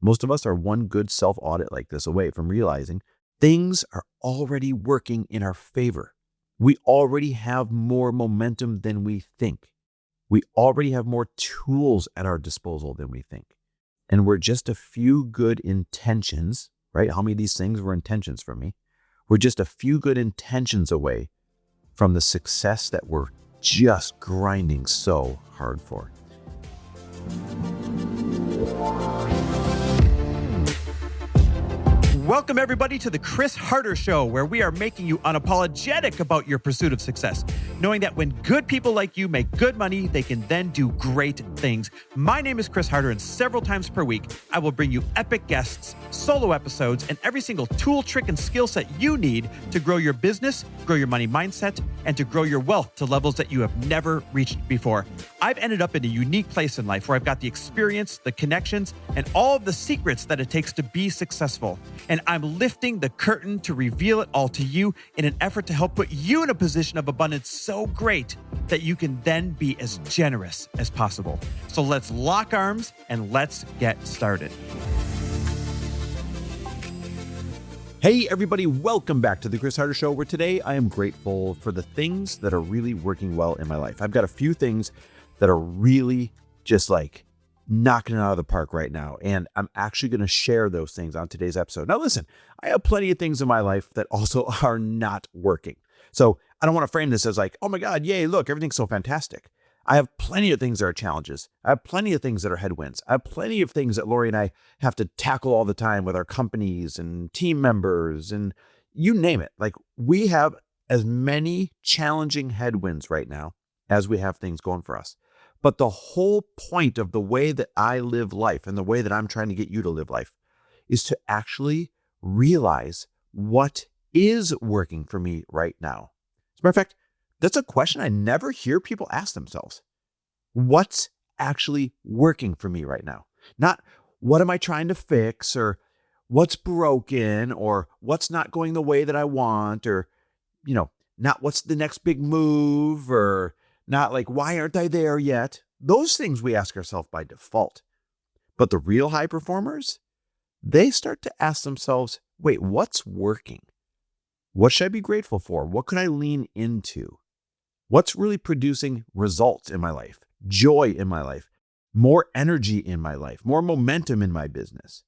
Most of us are one good self-audit like this away from realizing things are already working in our favor. We already have more momentum than we think. We already have more tools at our disposal than we think. And we're just a few good intentions, right? How many of these things were intentions for me? We're just a few good intentions away from the success that we're just grinding so hard for. Welcome, everybody, to the Chris Harder Show, where we are making you unapologetic about your pursuit of success, knowing that when good people like you make good money, they can then do great things. My name is Chris Harder, and several times per week, I will bring you epic guests, solo episodes, and every single tool, trick, and skill set you need to grow your business, grow your money mindset, and to grow your wealth to levels that you have never reached before. I've ended up in a unique place in life where I've got the experience, the connections, and all of the secrets that it takes to be successful. And I'm lifting the curtain to reveal it all to you in an effort to help put you in a position of abundance so great that you can then be as generous as possible. So let's lock arms and let's get started. Hey, everybody, welcome back to the Chris Harder Show, where today I am grateful for the things that are really working well in my life. I've got a few things that are really just like knocking it out of the park right now. And I'm actually going to share those things on today's episode. Now, listen, I have plenty of things in my life that also are not working. So I don't want to frame this as like, oh my God, yay, look, everything's so fantastic. I have plenty of things that are challenges. I have plenty of things that are headwinds. I have plenty of things that Lori and I have to tackle all the time with our companies and team members and you name it. Like, we have as many challenging headwinds right now as we have things going for us. But the whole point of the way that I live life and the way that I'm trying to get you to live life is to actually realize what is working for me right now. As a matter of fact, that's a question I never hear people ask themselves. What's actually working for me right now? Not what am I trying to fix, or what's broken, or what's not going the way that I want, or, not what's the next big move, or not like, why aren't I there yet? Those things we ask ourselves by default. But the real high performers, they start to ask themselves, wait, what's working? What should I be grateful for? What can I lean into? What's really producing results in my life, joy in my life, more energy in my life, more momentum in my business?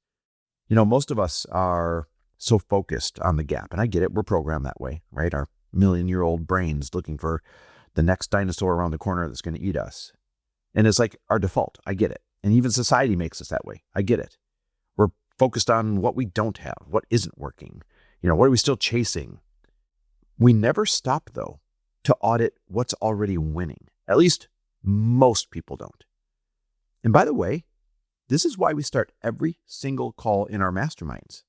Most of us are so focused on the gap, and I get it. We're programmed that way, right? Our million-year-old brains looking for the next dinosaur around the corner that's going to eat us. And it's like our default. I get it. And even society makes us that way. I get it. We're focused on what we don't have, what isn't working. What are we still chasing? We never stop, though, to audit what's already winning. At least most people don't. And by the way, this is why we start every single call in our masterminds.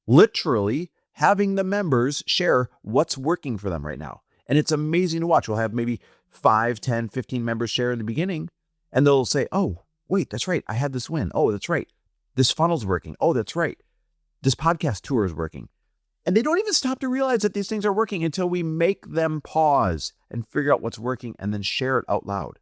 Literally having the members share what's working for them right now. And it's amazing to watch. We'll have maybe 5, 10, 15 members share in the beginning, and they'll say, oh, wait, that's right. I had this win. Oh, that's right. This funnel's working. Oh, that's right. This podcast tour is working. And they don't even stop to realize that these things are working until we make them pause and figure out what's working and then share it out loud.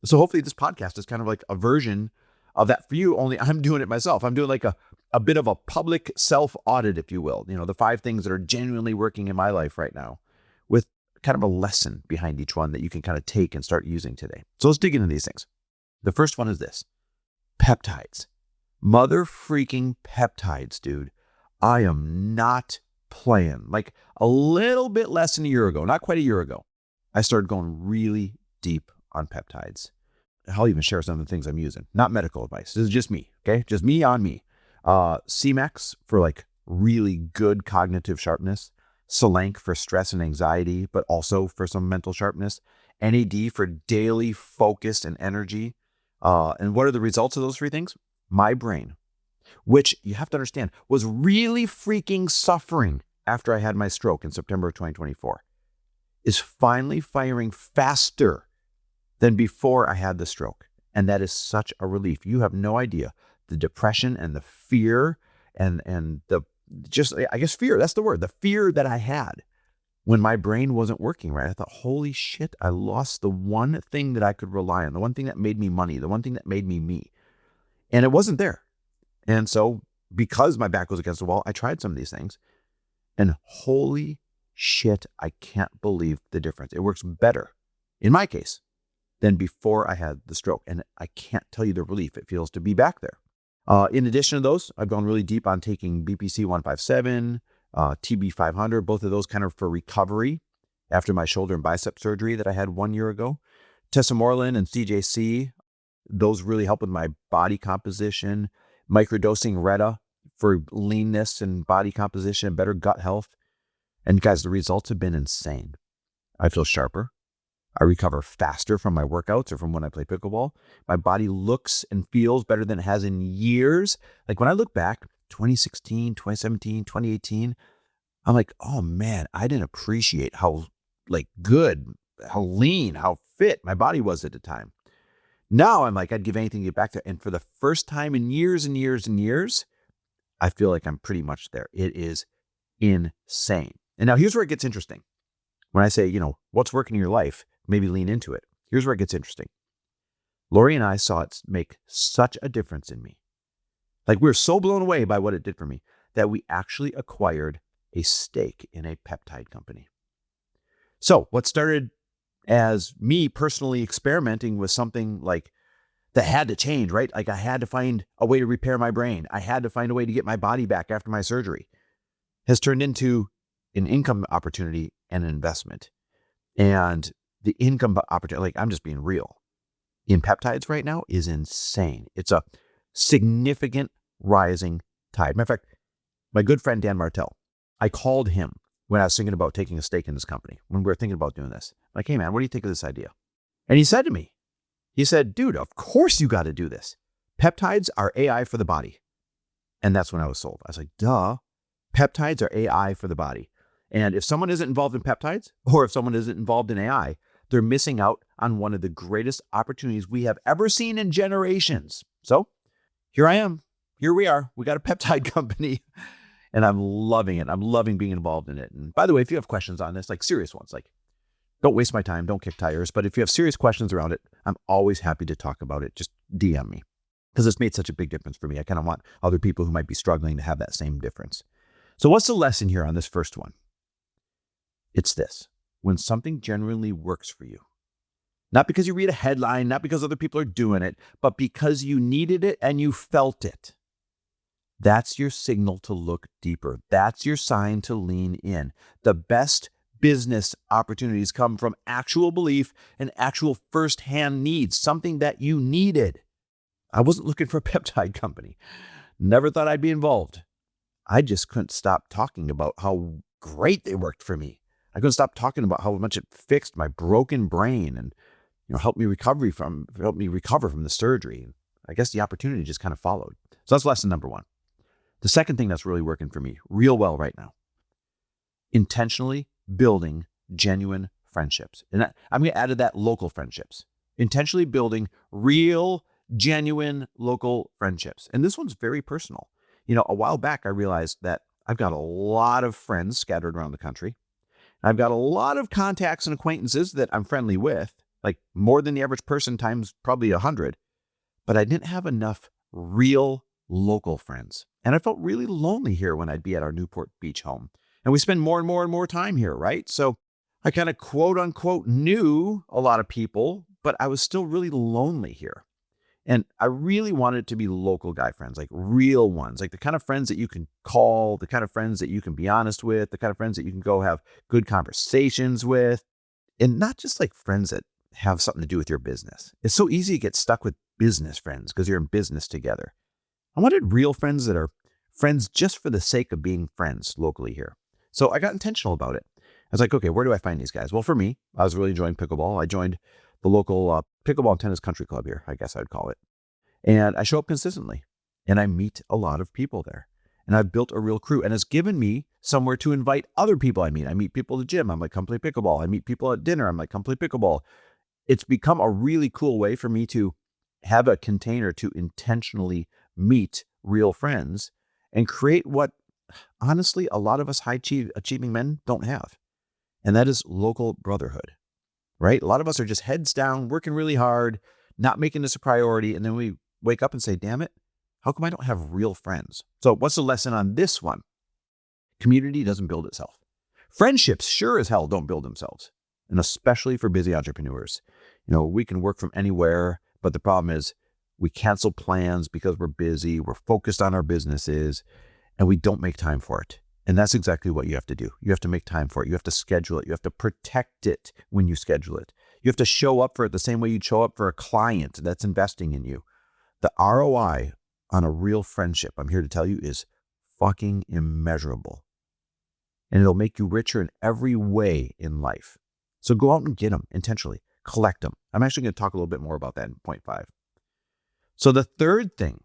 So hopefully this podcast is kind of like a version of that for you, only I'm doing it myself. I'm doing like a bit of a public self-audit, if you will. The 5 things that are genuinely working in my life right now, with kind of a lesson behind each one that you can kind of take and start using today. So let's dig into these things. The first one is this: peptides. Mother freaking peptides, dude. I am not playing. Like a little bit less than a year ago, not quite a year ago, I started going really deep on peptides. I'll even share some of the things I'm using. Not medical advice. This is just me, okay? Just me on me. CMAX for like really good cognitive sharpness. Selenk for stress and anxiety, but also for some mental sharpness. NAD for daily focus and energy. And what are the results of those 3 things? My brain, which you have to understand was really freaking suffering after I had my stroke in September of 2024, is finally firing faster than before I had the stroke. And that is such a relief. You have no idea the depression and the fear and the just, I guess fear, that's the word, the fear that I had when my brain wasn't working right. I thought, holy shit, I lost the one thing that I could rely on, the one thing that made me money, the one thing that made me me. And it wasn't there. And so because my back was against the wall, I tried some of these things, and holy shit, I can't believe the difference. It works better in my case than before I had the stroke. And I can't tell you the relief it feels to be back there. In addition to those, I've gone really deep on taking BPC 157, TB 500, both of those kind of for recovery after my shoulder and bicep surgery that I had 1 year ago. Tesamorelin and CJC, those really help with my body composition. Microdosing Retta for leanness and body composition, better gut health. And guys, the results have been insane. I feel sharper. I recover faster from my workouts or from when I play pickleball. My body looks and feels better than it has in years. Like when I look back, 2016, 2017, 2018, I'm like, oh man, I didn't appreciate how good, how lean, how fit my body was at the time. Now I'm like, I'd give anything to get back there. And for the first time in years and years and years, I feel like I'm pretty much there. It is insane. And now here's where it gets interesting. When I say, what's working in your life, maybe lean into it. Here's where it gets interesting. Lori and I saw it make such a difference in me. Like we were so blown away by what it did for me that we actually acquired a stake in a peptide company. So what started as me personally experimenting with something like that had to change, right? Like I had to find a way to repair my brain. I had to find a way to get my body back after my surgery, has turned into an income opportunity and an investment. And the income opportunity, like I'm just being real, in peptides right now is insane. It's a significant rising tide. Matter of fact, my good friend Dan Martell, I called him when I was thinking about taking a stake in this company, when we were thinking about doing this. I'm like, hey man, what do you think of this idea? And he said to me, dude, of course you got to do this. Peptides are AI for the body. And that's when I was sold. I was like, duh, peptides are AI for the body. And if someone isn't involved in peptides, or if someone isn't involved in AI, they're missing out on one of the greatest opportunities we have ever seen in generations. So here I am. Here we are. We got a peptide company and I'm loving it. I'm loving being involved in it. And by the way, if you have questions on this, like serious ones, like don't waste my time, don't kick tires. But if you have serious questions around it, I'm always happy to talk about it. Just DM me because it's made such a big difference for me. I kind of want other people who might be struggling to have that same difference. So what's the lesson here on this first one? It's this: when something genuinely works for you, not because you read a headline, not because other people are doing it, but because you needed it and you felt it. That's your signal to look deeper. That's your sign to lean in. The best business opportunities come from actual belief and actual firsthand needs, something that you needed. I wasn't looking for a peptide company. Never thought I'd be involved. I just couldn't stop talking about how great they worked for me. I couldn't stop talking about how much it fixed my broken brain and helped me recover from the surgery. I guess the opportunity just kind of followed. So that's lesson number one. The second thing that's really working for me real well right now: intentionally building genuine friendships. And I'm going to add to that local friendships. Intentionally building real, genuine local friendships. And this one's very personal. A while back, I realized that I've got a lot of friends scattered around the country. I've got a lot of contacts and acquaintances that I'm friendly with, like more than the average person times probably 100. But I didn't have enough real local friends. And I felt really lonely here when I'd be at our Newport Beach home. And we spend more and more and more time here, right? So I kind of quote unquote knew a lot of people, but I was still really lonely here. And I really wanted it to be local guy friends, like real ones, like the kind of friends that you can call, the kind of friends that you can be honest with, the kind of friends that you can go have good conversations with, and not just like friends that have something to do with your business. It's so easy to get stuck with business friends because you're in business together. I wanted real friends that are friends just for the sake of being friends locally here. So I got intentional about it. I was like, okay, where do I find these guys? Well, for me, I was really enjoying pickleball. I joined the local pickleball and tennis country club here, I guess I'd call it. And I show up consistently and I meet a lot of people there. And I've built a real crew, and it's given me somewhere to invite other people I meet. I meet people at the gym. I'm like, come play pickleball. I meet people at dinner. I'm like, come play pickleball. It's become a really cool way for me to have a container to intentionally meet real friends and create what, honestly, a lot of us high achieving men don't have. And that is local brotherhood, right? A lot of us are just heads down, working really hard, not making this a priority. And then we wake up and say, damn it, How come I don't have real friends? So what's the lesson on this one? Community doesn't build itself. Friendships sure as hell don't build themselves. And especially for busy entrepreneurs. We can work from anywhere, but the problem is we cancel plans because we're busy, we're focused on our businesses, and we don't make time for it. And that's exactly what you have to do. You have to make time for it. You have to schedule it. You have to protect it when you schedule it. You have to show up for it the same way you'd show up for a client that's investing in you. The ROI on a real friendship, I'm here to tell you, is fucking immeasurable. And it'll make you richer in every way in life. So go out and get them intentionally. Collect them. I'm actually going to talk a little bit more about that in point 5. So the third thing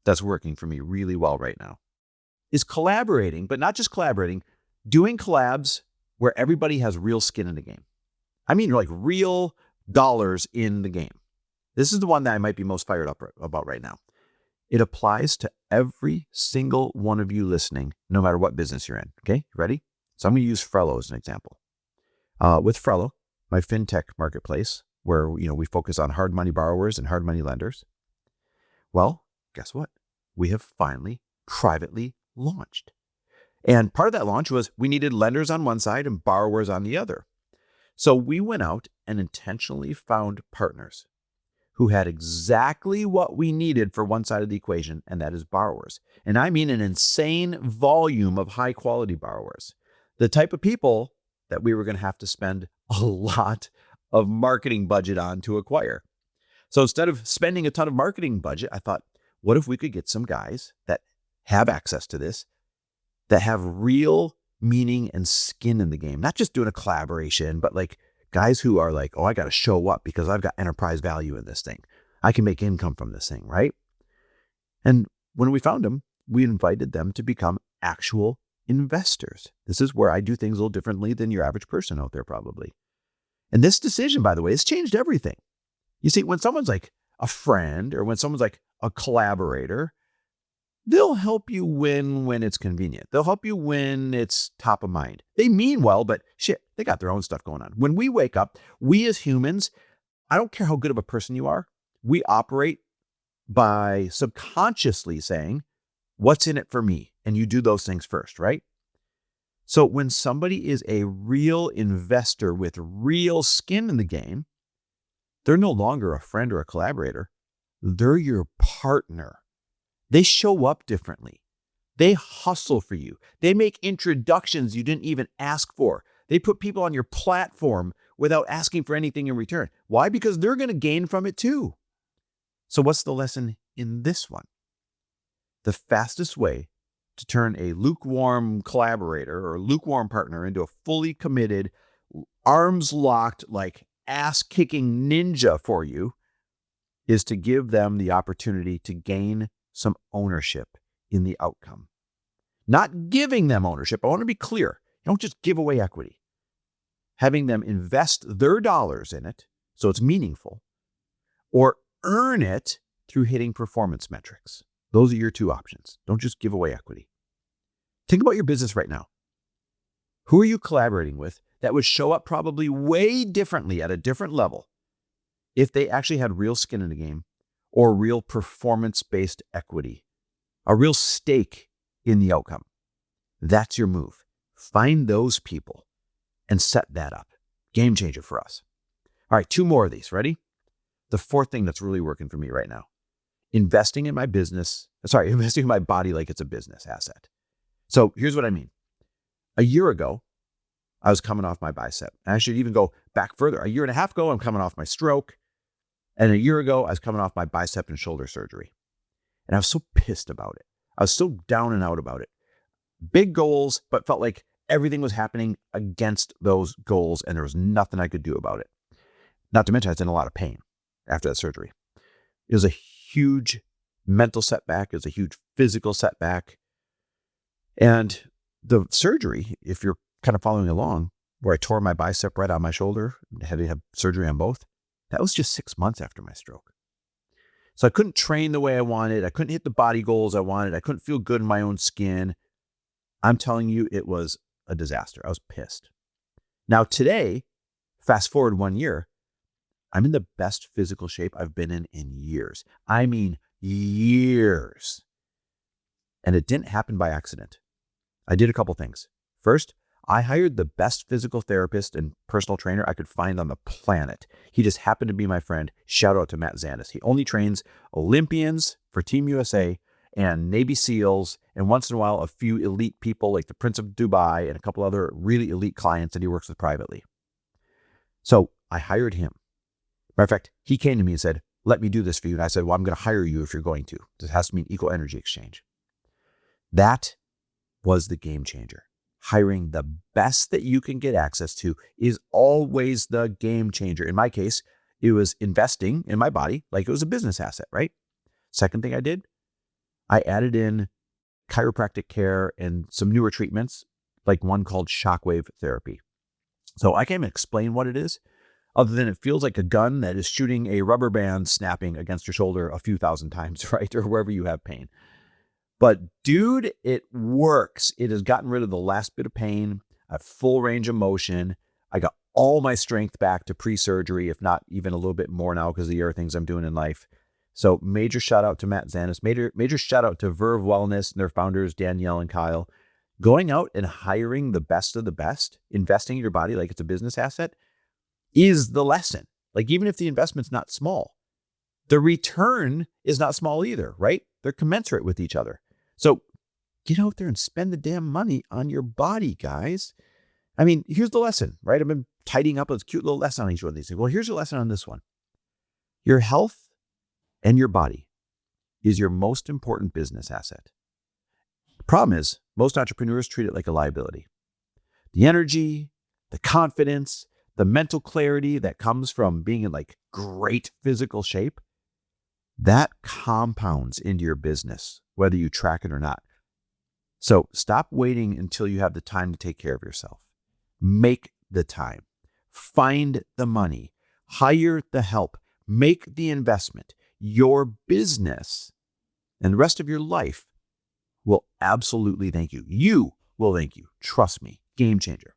that's working for me really well right now is collaborating, but not just collaborating, doing collabs where everybody has real skin in the game. I mean, like real dollars in the game. This is the one that I might be most fired up about right now. It applies to every single one of you listening, no matter what business you're in. Okay, ready? So I'm going to use Frello as an example. With Frello, my fintech marketplace, where we focus on hard money borrowers and hard money lenders. Well, guess what? We have finally privately launched. And part of that launch was we needed lenders on one side and borrowers on the other. So we went out and intentionally found partners who had exactly what we needed for one side of the equation, and that is borrowers. And I mean an insane volume of high quality borrowers. The type of people that we were going to have to spend a lot of marketing budget on to acquire. So instead of spending a ton of marketing budget, I thought, what if we could get some guys that have access to this, that have real meaning and skin in the game, not just doing a collaboration, but like guys who are like, oh, I got to show up because I've got enterprise value in this thing. I can make income from this thing, right? And when we found them, we invited them to become actual investors. This is where I do things a little differently than your average person out there probably. And this decision, by the way, has changed everything. You see, when someone's like a friend or when someone's like a collaborator, they'll help you win when it's convenient. They'll help you when it's top of mind. They mean well, but shit, they got their own stuff going on. When we wake up, we as humans, I don't care how good of a person you are, we operate by subconsciously saying, what's in it for me? And you do those things first, right? So when somebody is a real investor with real skin in the game, they're no longer a friend or a collaborator. They're your partner. They show up differently. They hustle for you. They make introductions you didn't even ask for. They put people on your platform without asking for anything in return. Why? Because they're going to gain from it too. So what's the lesson in this one? The fastest way to turn a lukewarm collaborator or lukewarm partner into a fully committed, arms locked, like ass-kicking ninja for you is to give them the opportunity to gain some ownership in the outcome. Not giving them ownership. I want to be clear. You don't just give away equity. Having them invest their dollars in it so it's meaningful, or earn it through hitting performance metrics. Those are your two options. Don't just give away equity. Think about your business right now. Who are you collaborating with that would show up probably way differently at a different level if they actually had real skin in the game or real performance-based equity, a real stake in the outcome? That's your move. Find those people and set that up. Game changer for us. All right, 2 more of these. Ready? The 4th thing that's really working for me right now. Investing in my body like it's a business asset. So here's what I mean. A year ago, I was coming off my bicep. I should even go back further. A year and a half ago, I'm coming off my stroke. And a year ago, I was coming off my bicep and shoulder surgery. And I was so pissed about it. I was so down and out about it. Big goals, but felt like everything was happening against those goals and there was nothing I could do about it. Not to mention, I was in a lot of pain after that surgery. It was a huge mental setback. It was a huge physical setback. And the surgery, if you're kind of following along, where I tore my bicep right on my shoulder, had to have surgery on both, that was just 6 months after my stroke. So I couldn't train the way I wanted. I couldn't hit the body goals I wanted. I couldn't feel good in my own skin. I'm telling you, it was a disaster. I was pissed. Now today, fast forward 1 year, I'm in the best physical shape I've been in years. I mean, years. And it didn't happen by accident. I did a couple things. First, I hired the best physical therapist and personal trainer I could find on the planet. He just happened to be my friend. Shout out to Matt Zandis. He only trains Olympians for Team USA and Navy SEALs, and once in a while, a few elite people like the Prince of Dubai and a couple other really elite clients that he works with privately. So I hired him. Matter of fact, he came to me and said, let me do this for you. And I said, well, I'm going to hire you if you're going to. This has to mean equal energy exchange. That was the game changer. Hiring the best that you can get access to is always the game changer. In my case, it was investing in my body like it was a business asset, right? Second thing I did, I added in chiropractic care and some newer treatments, like one called shockwave therapy. So I can't even explain what it is, other than it feels like a gun that is shooting a rubber band snapping against your shoulder a few thousand times, right? Or wherever you have pain. But dude, it works. It has gotten rid of the last bit of pain. I have full range of motion. I got all my strength back to pre-surgery, if not even a little bit more now because of the other things I'm doing in life. So major shout out to Matt Zanis, major shout out to Verve Wellness and their founders, Danielle and Kyle. Going out and hiring the best of the best, investing in your body like it's a business asset is the lesson. Like even if the investment's not small, the return is not small either, right? They're commensurate with each other. So get out there and spend the damn money on your body, guys. I mean, here's the lesson, right? I've been tidying up a cute little lesson on each one of these things. Well, here's your lesson on this one. Your health and your body is your most important business asset. The problem is most entrepreneurs treat it like a liability. The energy, the confidence, the mental clarity that comes from being in like great physical shape, that compounds into your business, whether you track it or not. So stop waiting until you have the time to take care of yourself. Make the time. Find the money. Hire the help. Make the investment. Your business and the rest of your life will absolutely thank you. You will thank you. Trust me. Game changer.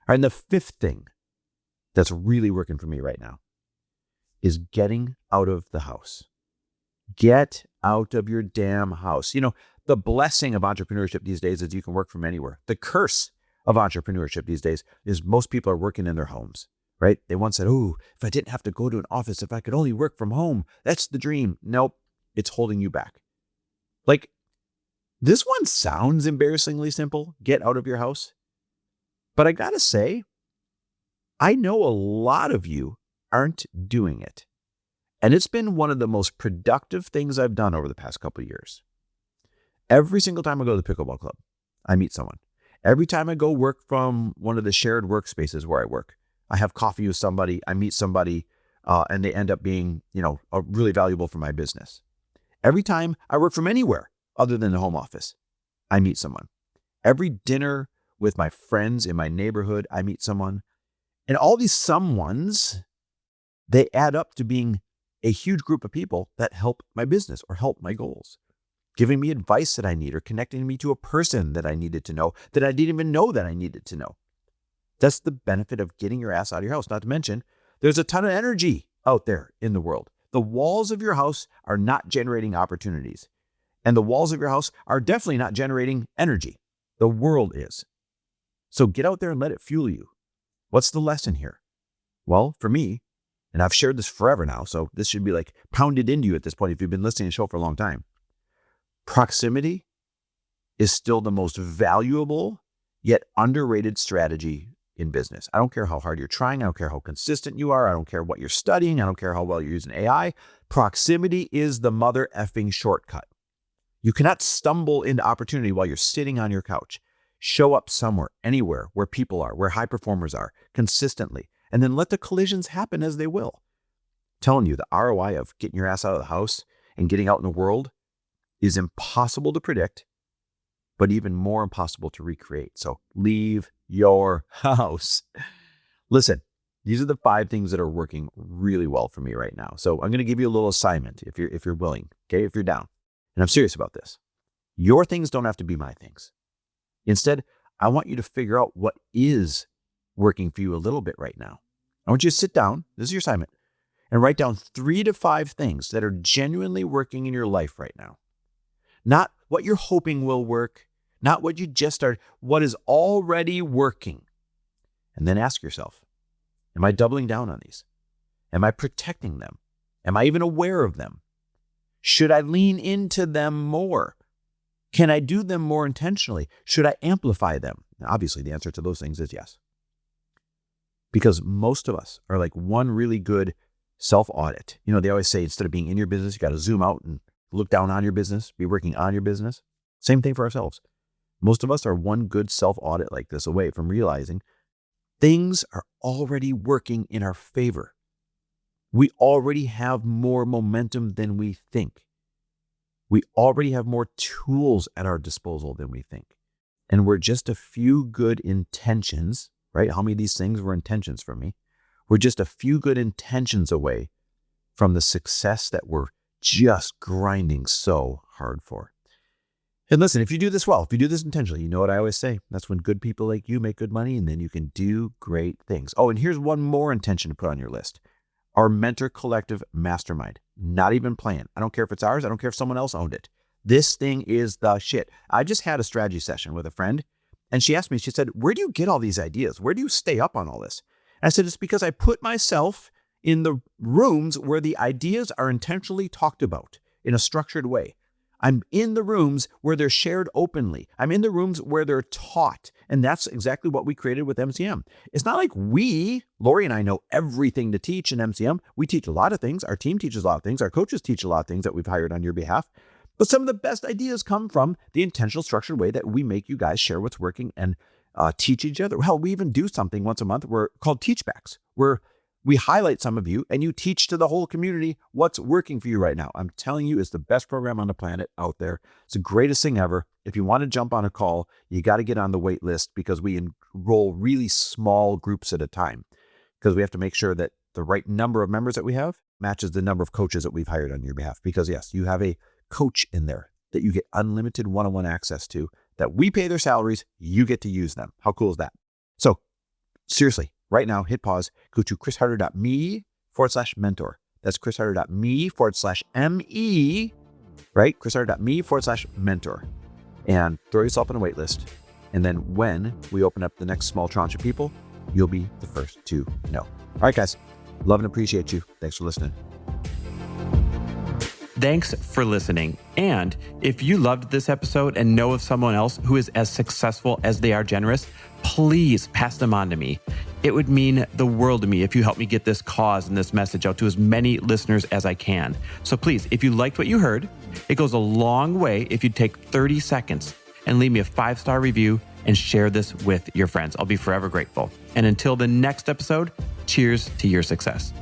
All right, and the fifth thing that's really working for me right now is getting out of the house. Get out of your damn house. You know, the blessing of entrepreneurship these days is you can work from anywhere. The curse of entrepreneurship these days is most people are working in their homes, right? They once said, oh, if I didn't have to go to an office, if I could only work from home, that's the dream. Nope, it's holding you back. Like, this one sounds embarrassingly simple, get out of your house. But I gotta say, I know a lot of you aren't doing it. And it's been one of the most productive things I've done over the past couple of years. Every single time I go to the pickleball club, I meet someone. Every time I go work from one of the shared workspaces where I work, I have coffee with somebody, I meet somebody, and they end up being, really valuable for my business. Every time I work from anywhere other than the home office, I meet someone. Every dinner with my friends in my neighborhood, I meet someone. And all these someones, they add up to being a huge group of people that help my business or help my goals, giving me advice that I need or connecting me to a person that I needed to know that I didn't even know that I needed to know. That's the benefit of getting your ass out of your house. Not to mention, there's a ton of energy out there in the world. The walls of your house are not generating opportunities. And the walls of your house are definitely not generating energy. The world is. So get out there and let it fuel you. What's the lesson here? Well, for me, and I've shared this forever now, so this should be like pounded into you at this point if you've been listening to the show for a long time. Proximity is still the most valuable yet underrated strategy in business. I don't care how hard you're trying. I don't care how consistent you are. I don't care what you're studying. I don't care how well you're using AI. Proximity is the mother effing shortcut. You cannot stumble into opportunity while you're sitting on your couch. Show up somewhere, anywhere, where people are, where high performers are, consistently, and then let the collisions happen as they will. I'm telling you, the ROI of getting your ass out of the house and getting out in the world is impossible to predict, but even more impossible to recreate. So leave your house. Listen, these are the 5 things that are working really well for me right now. So I'm going to give you a little assignment if you're willing, okay, if you're down. And I'm serious about this. Your things don't have to be my things. Instead, I want you to figure out what is working for you a little bit right now. I want you to sit down. This is your assignment. and write down 3 to 5 things that are genuinely working in your life right now. Not what you're hoping will work, not what you just started, what is already working. And then ask yourself, am I doubling down on these? Am I protecting them? Am I even aware of them? Should I lean into them more? Can I do them more intentionally? Should I amplify them? Now, obviously, the answer to those things is yes. Because most of us are like one really good self-audit. You know, they always say instead of being in your business, you got to zoom out and look down on your business, be working on your business. Same thing for ourselves. Most of us are one good self-audit like this away from realizing things are already working in our favor. We already have more momentum than we think. We already have more tools at our disposal than we think. And we're just a few good intentions, right? How many of these things were intentions for me? We're just a few good intentions away from the success that we're just grinding so hard for. And listen, if you do this well, if you do this intentionally, you know what I always say, that's when good people like you make good money, and then you can do great things. Oh, and here's one more intention to put on your list. Our Mentor Collective Mastermind. Not even playing. I don't care if it's ours. I don't care if someone else owned it. This thing is the shit. I just had a strategy session with a friend, and she asked me, she said, where do you get all these ideas? Where do you stay up on all this? And I said, it's because I put myself in the rooms where the ideas are intentionally talked about in a structured way. I'm in the rooms where they're shared openly. I'm in the rooms where they're taught. And that's exactly what we created with MCM. It's not like Lori and I know everything to teach in MCM. We teach a lot of things. Our team teaches a lot of things. Our coaches teach a lot of things that we've hired on your behalf. But some of the best ideas come from the intentional structured way that we make you guys share what's working and teach each other. Hell, we even do something once a month called Teachbacks, where we highlight some of you and you teach to the whole community what's working for you right now. I'm telling you, it's the best program on the planet out there. It's the greatest thing ever. If you want to jump on a call, you got to get on the wait list because we enroll really small groups at a time because we have to make sure that the right number of members that we have matches the number of coaches that we've hired on your behalf. Because yes, you have a coach in there that you get unlimited one-on-one access to, that we pay their salaries, you get to use them. How cool is that? So seriously, right now, hit pause, go to chrisharder.me/mentor. That's chrisharder.me/ME, right? chrisharder.me/mentor. And throw yourself on a wait list. And then when we open up the next small tranche of people, you'll be the first to know. All right, guys, love and appreciate you. Thanks for listening. Thanks for listening. And if you loved this episode and know of someone else who is as successful as they are generous, please pass them on to me. It would mean the world to me if you help me get this cause and this message out to as many listeners as I can. So please, if you liked what you heard, it goes a long way if you take 30 seconds and leave me a 5-star review and share this with your friends. I'll be forever grateful. And until the next episode, cheers to your success.